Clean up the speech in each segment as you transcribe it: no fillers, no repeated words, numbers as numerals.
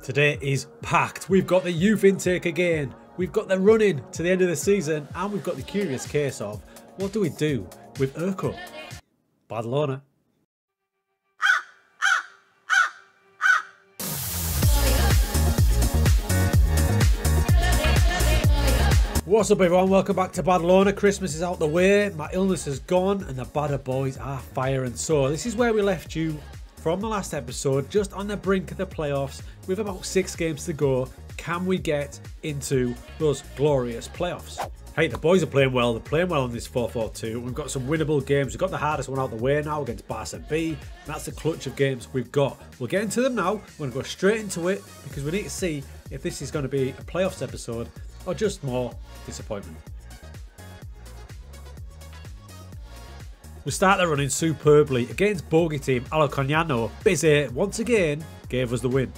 Today is packed. We've got the youth intake again. We've got the run-in to the end of the season. And we've got the curious case of, what do we do with Urco? Badalona. What's up everyone, welcome back to Badalona. Christmas is out the way, my illness is gone and the Bada boys are firing. So this is where we left you from the last episode, just on the brink of the playoffs with about 6 games to go. Can we get into those glorious playoffs? Hey, the boys are playing well, they're playing well in this 4-4-2. We've got some winnable games, we've got the hardest one out the way now against Barca B. And that's the clutch of games we've got. We'll get into them now, we're going to go straight into it because we need to see if this is going to be a playoffs episode or just more disappointment. We start the running superbly against bogey team Alcognano. Busy once again gave us the win.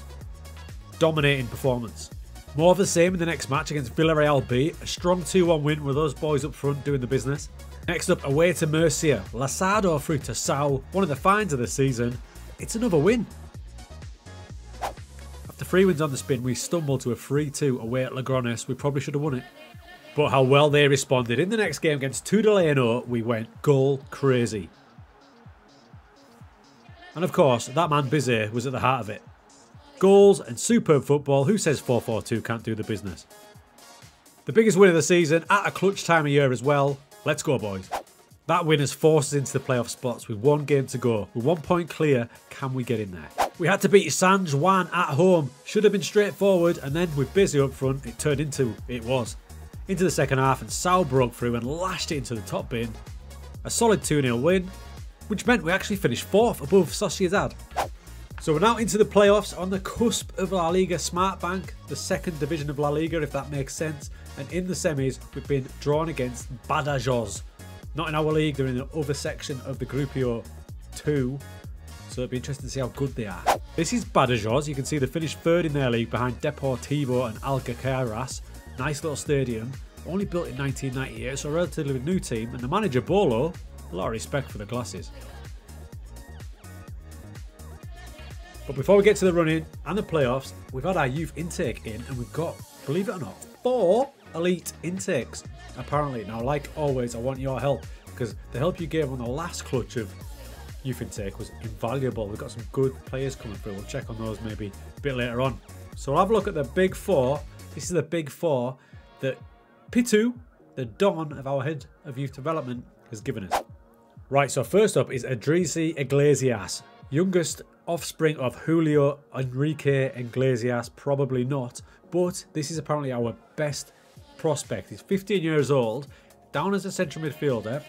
Dominating performance. More of the same in the next match against Villarreal B. A strong 2-1 win with those boys up front doing the business. Next up, away to Murcia. Lasado through to Sau. One of the finds of the season. It's another win. After 3 wins on the spin, we stumbled to a 3-2 away at Logroñés. We probably should have won it. But how well they responded. In the next game against Tudela, we went goal crazy. And of course, that man Bizet was at the heart of it. Goals and superb football. Who says 4-4-2 can't do the business? The biggest win of the season at a clutch time of year as well. Let's go, boys. That win has forced us into the playoff spots with 1 game to go. With 1 point clear, can we get in there? We had to beat San Juan at home. Should have been straightforward, and then with Busy up front, it turned into it was. Into the second half, and Sau broke through and lashed it into the top bin. A solid 2-0 win, which meant we actually finished 4th above Sociedad. So we're now into the playoffs on the cusp of La Liga Smartbank, the 2nd division of La Liga, if that makes sense. And in the semis, we've been drawn against Badajoz. Not in our league, they're in the other section of the Grupio 2. So it'll be interesting to see how good they are. This is Badajoz. You can see they finished 3rd in their league behind Deportivo and Algeciras. Nice little stadium. Only built in 1998, so a relatively new team. And the manager, Bolo, a lot of respect for the glasses. But before we get to the run-in and the playoffs, we've had our youth intake in and we've got, believe it or not, 4 elite intakes, apparently. Now, like always, I want your help because the help you gave on the last clutch of youth intake was invaluable. We've got some good players coming through. We'll check on those maybe a bit later on. So we'll have a look at the big 4. This is the big 4 that Pitu, the Don of our head of youth development, has given us. Right, so first up is Adrisi Iglesias, youngest offspring of Julio Enrique Iglesias, probably not, but this is apparently our best prospect. He's 15 years old, down as a central midfielder.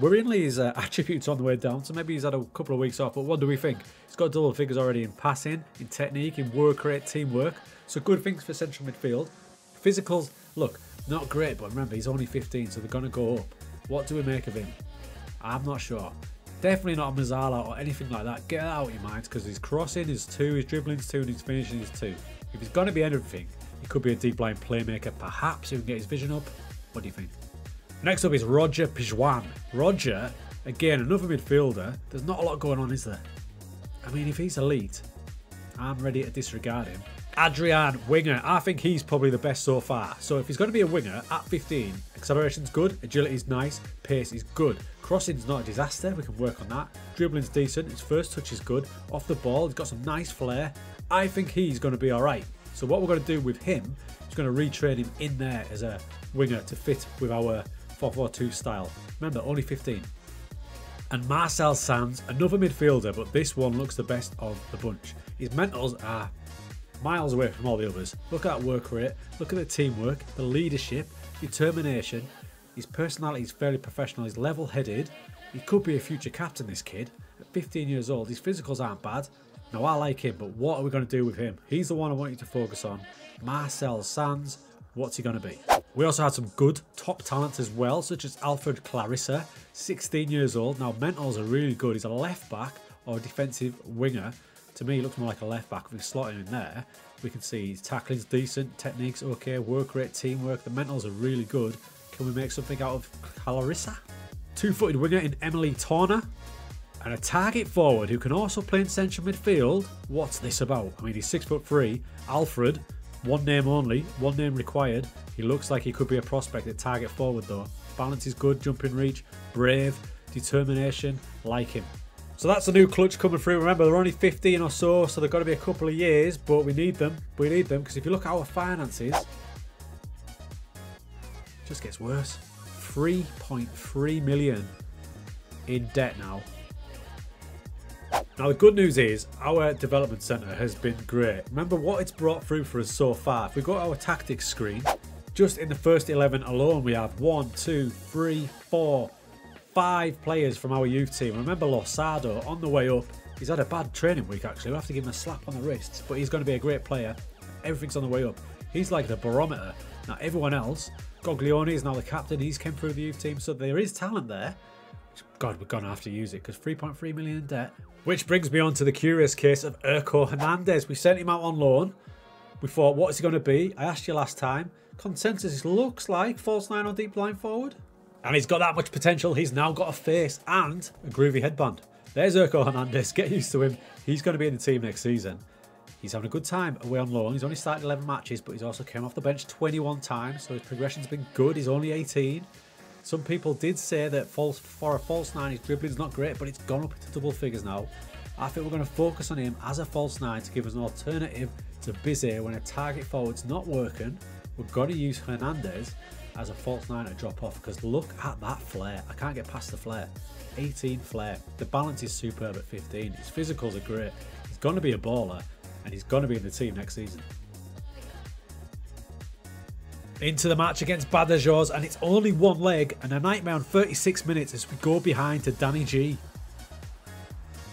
Worryingly, his attributes on the way down, so maybe he's had a couple of weeks off, but what do we think? He's got double figures already in passing, in technique, in work rate, teamwork, so good things for central midfield. Physicals, look, not great, but remember, he's only 15, so they're going to go up. What do we make of him? I'm not sure. Definitely not a Mazzala or anything like that. Get that out of your mind, because his crossing is 2, his dribbling's 2, and his finishing is 2. If he's going to be anything, he could be a deep line playmaker, perhaps, who can get his vision up. What do you think? Next up is Roger Pijuan. Roger, again, another midfielder. There's not a lot going on, is there? I mean, if he's elite, I'm ready to disregard him. Adrian, winger. I think he's probably the best so far. So if he's going to be a winger at 15, acceleration's good, agility's nice, pace is good. Crossing's not a disaster, we can work on that. Dribbling's decent, his first touch is good. Off the ball, he's got some nice flair. I think he's going to be alright. So what we're going to do with him is going to retrain him in there as a winger to fit with our 4-4-2 style. Remember, only 15. And Marcel Sanz, another midfielder, but this one looks the best of the bunch. His mentals are miles away from all the others. Look at that work rate, look at the teamwork, the leadership, determination. His personality is fairly professional, he's level-headed. He could be a future captain, this kid. At 15 years old, his physicals aren't bad. Now, I like him, but what are we going to do with him? He's the one I want you to focus on. Marcel Sanz, what's he going to be? We also had some good top talents as well, such as Alfred Clarissa, 16 years old. Now, mentals are really good. He's a left-back or a defensive winger. To me, he looks more like a left-back. If we slot him in there, we can see his tackling's decent, technique's okay, work rate, teamwork. The mentals are really good. Can we make something out of Clarissa? Two-footed winger in Emily Torner. And a target forward who can also play in central midfield. What's this about? I mean, he's 6'3". Alfred, one name only, one name required. He looks like he could be a prospect at target forward though. Balance is good, jumping reach, brave, determination, like him. So that's a new clutch coming through. Remember, they're only 15 or so they've got to be a couple of years, but we need them. We need them because if you look at our finances, it just gets worse. 3.3 million in debt now. Now the good news is our development centre has been great. Remember what it's brought through for us so far. If we go to our tactics screen, just in the first 11 alone we have 1, 2, 3, 4, 5 players from our youth team. Remember Losado on the way up. He's had a bad training week actually. We'll have to give him a slap on the wrists, but he's going to be a great player. Everything's on the way up. He's like the barometer. Now everyone else, Goglione is now the captain. He's came through the youth team, so there is talent there. God, we're going to have to use it because 3.3 million in debt. Which brings me on to the curious case of Urco Hernandez. We sent him out on loan. We thought, what is he going to be? I asked you last time. Consensus looks like false 9 or deep line forward. And he's got that much potential. He's now got a face and a groovy headband. There's Urco Hernandez. Get used to him. He's going to be in the team next season. He's having a good time away on loan. He's only started 11 matches, but he's also came off the bench 21 times. So his progression's been good. He's only 18. Some people did say that for a false 9 his dribbling's not great, but it's gone up into double figures now. I think we're going to focus on him as a false 9 to give us an alternative to Bizet when a target forward's not working. We're going to use Hernandez as a false 9 to drop off because look at that flair. I can't get past the flair. 18 flair. The balance is superb at 15. His physicals are great. He's going to be a baller and he's going to be in the team next season. Into the match against Badajoz, and it's only one leg and a nightmare on 36 minutes as we go behind to Danny G.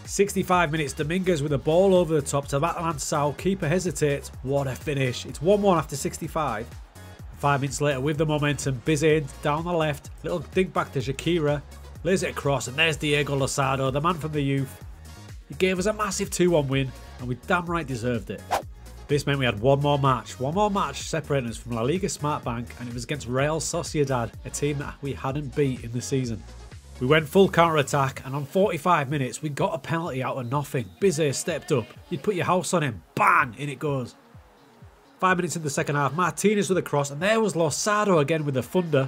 65 minutes, Dominguez with a ball over the top to Catalan Sau. Keeper hesitates. What a finish. It's 1-1 after 65. 5 minutes later with the momentum, Bizet down the left. Little dig back to Shakira. Lays it across and there's Diego Losado, the man from the youth. He gave us a massive 2-1 win and we damn right deserved it. This meant we had one more match separating us from La Liga Smartbank, and it was against Real Sociedad, a team that we hadn't beat in the season. We went full counter-attack, and on 45 minutes we got a penalty out of nothing. Bizet stepped up, you'd put your house on him, bang, in it goes. 5 minutes in the second half, Martinez with a cross, and there was Losado again with the thunder.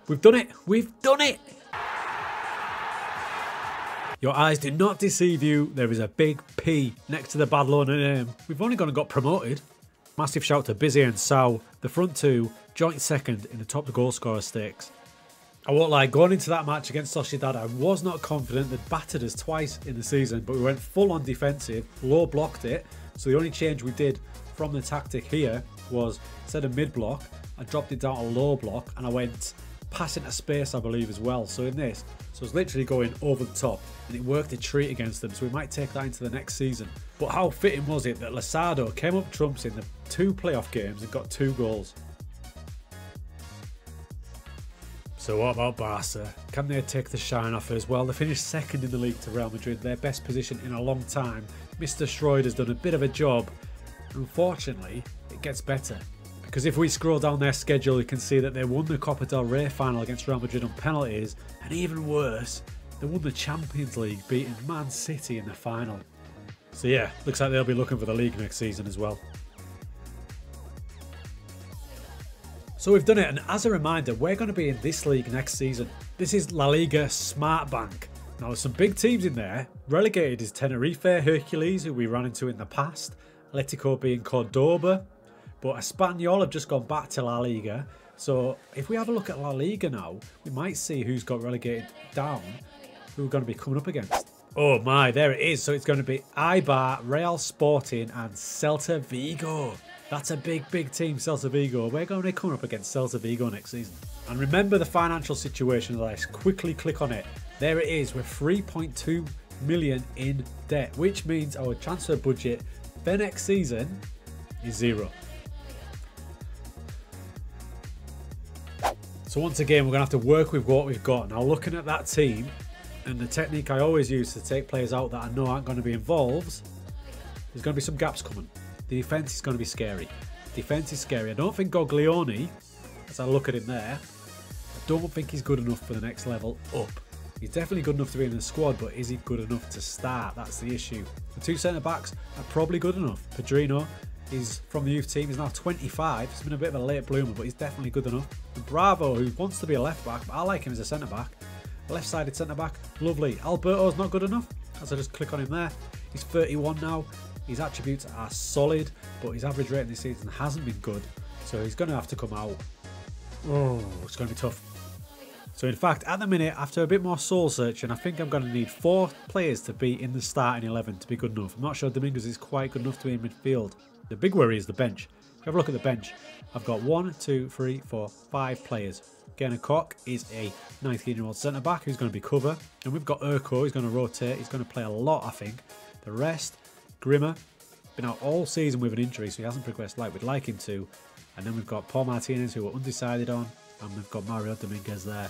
We've done it, we've done it! Your eyes do not deceive you. There is a big P next to the Badalona name. We've only gone and got promoted. Massive shout to Bizet and Sau, the front two, joint second in the top goal scorer stakes. I won't lie, going into that match against Sociedad, I was not confident. They'd battered us twice in the season, but we went full on defensive, low blocked it. So the only change we did from the tactic here was, instead of mid block, I dropped it down to low block and I went pass into space, I believe, as well. So in this, so it's literally going over the top, and it worked a treat against them. So we might take that into the next season. But how fitting was it that Losado came up trumps in the 2 playoff games and got 2 goals? So what about Barca? Can they take the shine off as well? They finished second in the league to Real Madrid, their best position in a long time. Mr. Schroeder's done a bit of a job. Unfortunately, it gets better. Because if we scroll down their schedule, you can see that they won the Copa del Rey final against Real Madrid on penalties, and even worse, they won the Champions League, beating Man City in the final. So yeah, looks like they'll be looking for the league next season as well. So we've done it, and as a reminder, we're going to be in this league next season. This is La Liga Smartbank. Now there's some big teams in there. Relegated is Tenerife, Hercules, who we ran into in the past, Atletico being Cordoba. But Espanyol have just gone back to La Liga. So if we have a look at La Liga now, we might see who's got relegated down, who we're going to be coming up against. Oh my, there it is. So it's going to be Eibar, Real Sporting and Celta Vigo. That's a big, big team, Celta Vigo. We're going to be coming up against Celta Vigo next season. And remember the financial situation. Let's quickly click on it. There it is. We're 3.2 million in debt, which means our transfer budget for next season is 0. So once again, we're going to have to work with what we've got. Now looking at that team and the technique I always use to take players out that I know aren't going to be involved, there's going to be some gaps coming. The defence is going to be scary. Defence is scary. I don't think Goglione, as I look at him there, I don't think he's good enough for the next level up. He's definitely good enough to be in the squad, but is he good enough to start? That's the issue. The two centre-backs are probably good enough. Pedrino is from the youth team. He's now 25. He's been a bit of a late bloomer, but he's definitely good enough. And Bravo, who wants to be a left-back, but I like him as a centre-back. Left-sided centre-back, lovely. Alberto's not good enough, as I just click on him there. He's 31 now. His attributes are solid, but his average rating this season hasn't been good. So he's going to have to come out. Oh, it's going to be tough. So in fact, at the minute, after a bit more soul searching, I think I'm going to need 4 players to be in the starting 11 to be good enough. I'm not sure Domingos is quite good enough to be in midfield. The big worry is the bench. If you have a look at the bench, I've got 1, 2, 3, 4, 5 players. Again, Cock is a 19-year-old centre-back who's going to be cover. And we've got Urko, who's going to rotate. He's going to play a lot, I think. The rest, Grimmer, been out all season with an injury, so he hasn't progressed like we'd like him to. And then we've got Paul Martinez, who we're undecided on. And we've got Mario Dominguez there.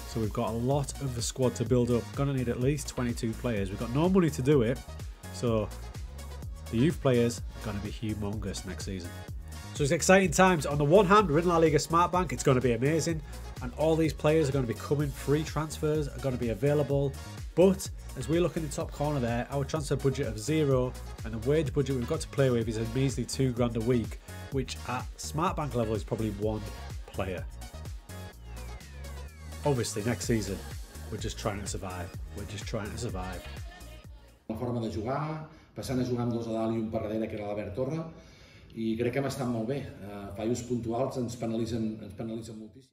So we've got a lot of the squad to build up. We're going to need at least 22 players. We've got no money to do it. So the youth players are going to be humongous next season. So it's exciting times. On the one hand, we're in La Liga Smart Bank. It's going to be amazing. And all these players are going to be coming. Free transfers are going to be available. But as we look in the top corner there, our transfer budget of 0 and the wage budget we've got to play with is a measly £2 grand a week, which at Smart Bank level is probably 1 player. Obviously, next season, we're just trying to survive. We're just trying to survive. La forma de jugar, passant a jugar amb 2 a dalt i un per darrere, que era l'Albert Torra, i crec que hem estat molt bé. Fallos puntuals ens penalitzen moltíssim.